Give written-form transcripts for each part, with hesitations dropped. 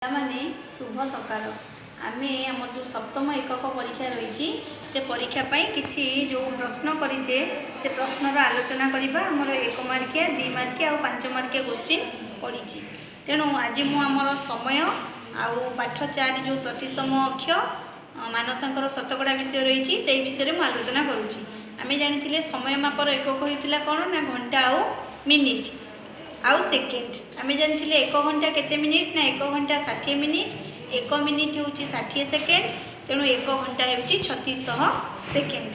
माने शुभ सकाळ आमे आम जो सप्तम एकक परीक्षा रही से परीक्षा किसी जो प्रश्न करीचे से प्रश्नर आलोचना करवा आमर 1 मार्किया 2 मार्किया और 5 मार्किया क्वेश्चन पड़ी तेणु आज मुझे समय आउ पाठ 4 जो प्रतिसम अक्ष मानसंकर शतकड़ा विषय रही से विषय में आलोचना करुँची। आम जानी समय मापर एकक होता कौन ना घंटा आउ मिनिट आउ सेकेंड आम जानी 1 घंटा केते मिनिट ना 1 घंटा 60 मिनिट 1 मिनिट हूँ 60 सेकेंड तेणु 1 घंटा हूँ 3600 सेकेंड।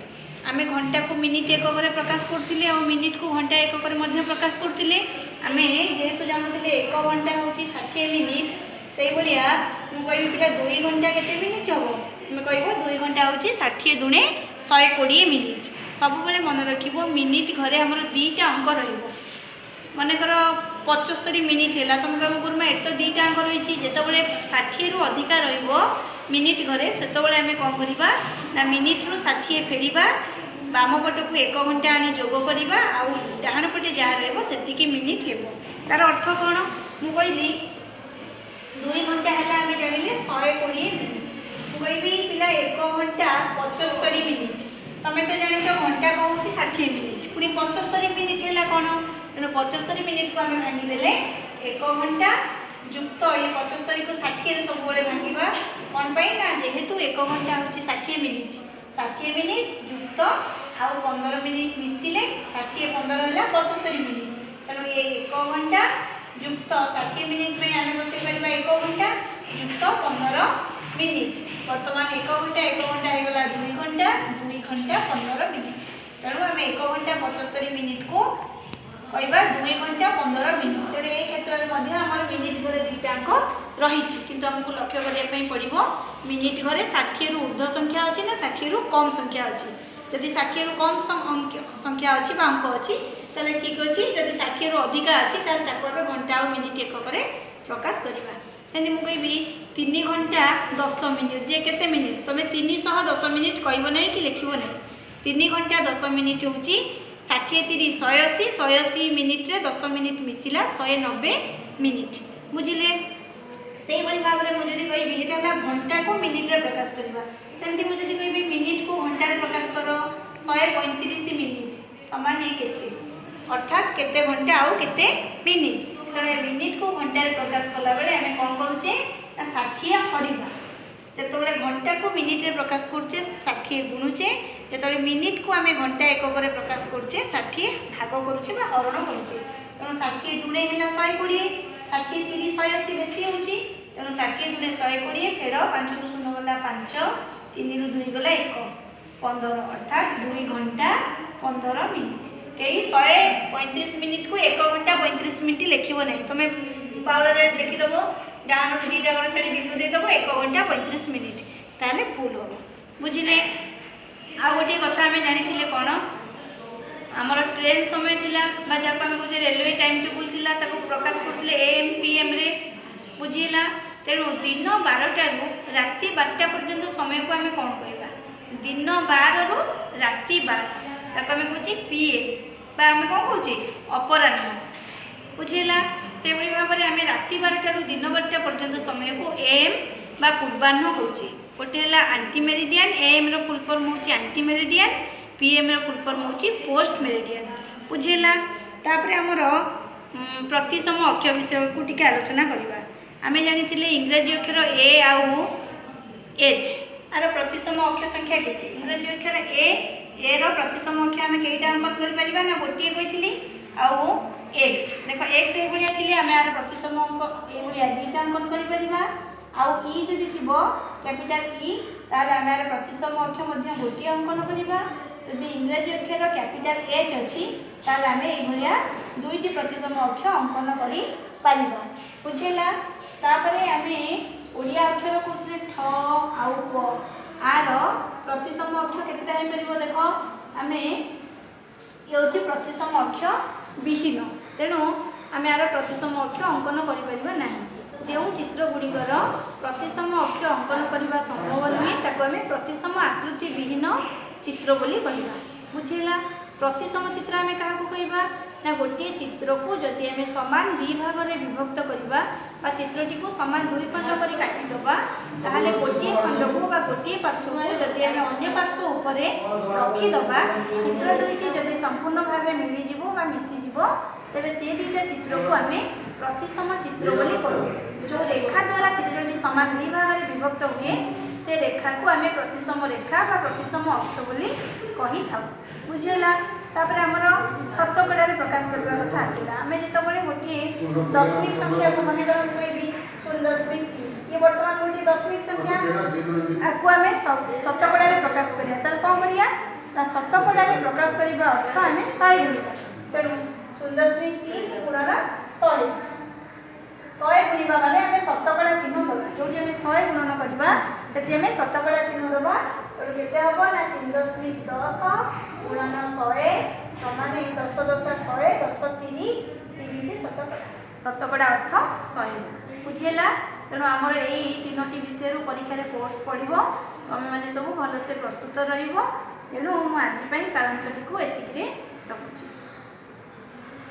आम घंटा को मिनिट एकक प्रकाश करते और मिनिट को घंटा एकक प्रकाश करते आम जेहेतु जानते 1 घंटा हूँ 60 मिनिट से भाया मुझे पिला 2 घंटा केते मिनिट हम तुम कह 2 घंटा हूँ 60 दुणे 120 मिनिट सब मन रख मिनिट घरे आमर 2टा अंक रही मनकर 75 मिनिट है तुम कह गुरुमा एट तो 2टा अंक रही जितेबाला 60 रु अधिका मिनिट घरे से आम कौन करवा ना मिनिट रु 60 फेड़ा बाम पट को 1 घंटा आनी जोग करवा आउ डाण पटे जहाँ रही मिनिट हो तार अर्थ कौन मु कहली 2 घंटा है आम जानिले 120 मिनिट मुझे पिला 1 घंटा 75 मिनिट तुम्हें तो जान घंटा कहूँ 60 मिनिट पुणी 75 मिनिट है कौन तेणु 75 मिनिट को आम भांगीदे 1 घंटा युक्त ये 75 को 60 सब भांगा कौन ना जेहेतु 1 घंटा हूँ 60 मिनिट युक्त आउ 15 मिनिट मिसिले 60 15 है 75 मिनिट तेणु ये 1 घंटा युक्त 60 मिनिट में आम बसई पार 1 घंटा युक्त 15 मिनिट बर्तमान 1 घंटा होगा 2 घंटा 2 घंटा 15 मिनिट तेणु आम 1 घंटा 75 मिनिट को कहवा 2 घंटा 15 मिनिट तेणु ये क्षेत्र में आम मिनिट घरे 2टा अंक रही किंतु आमको लक्ष्य करने पड़ो मिनिट घरे 60 रु ऊर्ध्व संख्या अच्छी ना 60 रु कम संख्या अच्छी जदि 60 रु कम संख्या अच्छी अंक अच्छी ताले ठीक अच्छी जदि 60 रु अधिका अच्छी ताकि घंटा और मिनिट एकक प्रकाश करवा सेमती मुझे 3 घंटा 10 मिनिट जे केते मिनिट तुम 310 मिनिट कहब ना कि लिखब ना 3 घंटा 10 मिनिट हूँ 60 30 180 180 मिनिट रे 10 मिनिट मिसिला 190 मिनिट बुझिले से भाव में मुझे कहि यहाँ घंटा को मिनिट रे प्रकाश करवा सेमती मुझे कहि मिनिट को घंटा रे प्रकाश कर 135 मिनिट समान केते अर्थात केते घंटा आउ केते मिनिट तेरे मिनिट को घंटा रे प्रकाश कला बेले आम कौन करुचे ना 60 हरिबा जिते घंटा को मिनिट रे प्रकाश करुचे 60 गुणुचे जिते मिनिट को आम घंटा एकक प्रकाश करुचे 60 भाग करुचे हरण करुचे तेणु 60 दुणे है 120 60 30 180 बेसी होची तेणु 60 दुणे 120 फेर 5 रु 0 गला 5 3 रु 2 गला 1 15 अर्थात 2 घंटा 15 मिनिट कई 135 मिनिट को 1 घंटा 35 मिनिट लिखब ना तुम पावर लिखिदेव डाण 2टा गण छाड़ी बिंदु देदेव 1 घंटा 35 मिनिट ताले फुल हम बुझिले। आ गोटे कथा आम जानी कौन आमर ट्रेन समय थिला बा जहाँ आम कहे रेलवे टाइम टेबुल थिला ताको प्रकाश करते AM PM रे बुझीला तेणु दिन 12टा रु राति 12टा पर्यंत समय को आम कौन कहवा दिन 12 रु राति 12 ताको आम कहे PM बा आम कौन कहे अपराह्न बुझीला से भाव में आम राति 12टा रु दिन 12टा पर्यंत समय को AM बा पूर्वाह्न कहे गोटे है आंटी मेरिडियन AM रो फुल फॉर्म होची आंटी मेरिडियन PM रो फुल फॉर्म होची पोस्ट मेरिडियन बुझेला तापर हमर प्रतिसम अक्ष विषय को टिके आलोचना करबा आमे जानिथिले इंग्रजी अक्षर A आउ H आरो प्रतिसम अक्ष संख्या केते इंग्रजी अक्षर A रो प्रतिसम अक्ष आमे केइटा अंकन कर परिबा ना गोटिए कहिथिली आउ X देखो X ए भलिया थिले आमे आरो प्रतिसम अंक ए भलिया 2टा अंकन कर परिबा आउ ई जदि थिबो कैपिटल ई ताले आमे प्रतिसम अक्ष गोटे अंकन करवा यदि इंग्रजी अक्षर कैपिटल H अच्छी ताले आमे ए भलिया 2टी प्रतिसम अक्ष अंकन करि परिबा बुझेला तापरे आमे ओडिया अक्षर कोथले ठ आउ प आर प्रतिसम अक्ष केतेटा हे परिबो देखो आमे योची प्रतिसम अक्ष विहीन तेणु आमे आर प्रतिसम अक्ष अंकन करि परिबा नाही जो चित्र गुड़िकर प्रतिसम अक्ष अंकन करने संभव नुहे ताको आम प्रतिसम आकृति विहीन चित्र बोली कहवा बुझेगा प्रतिसम चित्र आम क्या कहवा ना गोटे चित्र को जदि आम सामान 2 भाग में विभक्त करवा बा चित्रटी को समान दुई खंड कर काटिदेबा ताहले गोटे खंड को बा गोटे पार्श्व को जदि आम अन्य पार्श्व उपर रखिदबा चित्र दुईटी जदि संपूर्ण भाव मिलीज बा मिसीज तेरे से दुईटा चित्र को आम प्रतिसम चित्र बोली करूँ। जो रेखा द्वारा चित्रटी समान दुई भाग में विभक्त हुए से रेखा को आम प्रतिसम रेखा बा प्रतिसम अक्ष बोली कही था। बुझेगा तापर आमर शतकड़ा प्रकाश करने कथा आसला आम जिते गोटे दशमिक संख्या को मन कहबी 0.3 ये बर्तमान गोटे दशमिक संख्या आपको आम शतकड़ा प्रकाश करिया ताल कौन करिया शतकड़ा प्रकाश करने अर्थ आम 100 गुणा तेणु 0.3 गुणन 100 गुणा माने आम शतकड़ा चिन्ह दबा जो आम 100 गुणन करवा से आम शतकड़ा चिन्ह दबा तेणु केते हम ना 3.10 गुणन 100 समान 10 10 100 10 30 शतकड़ा शतकड़ा अर्थ 100 बुझेगा। तेणु आमर यही तीनोटी विषय परीक्षा कोर्स पढ़ो तुम मैंने सब भलसे प्रस्तुत रही तेणु मुझे आज कालांशटी को एतिक रखुची।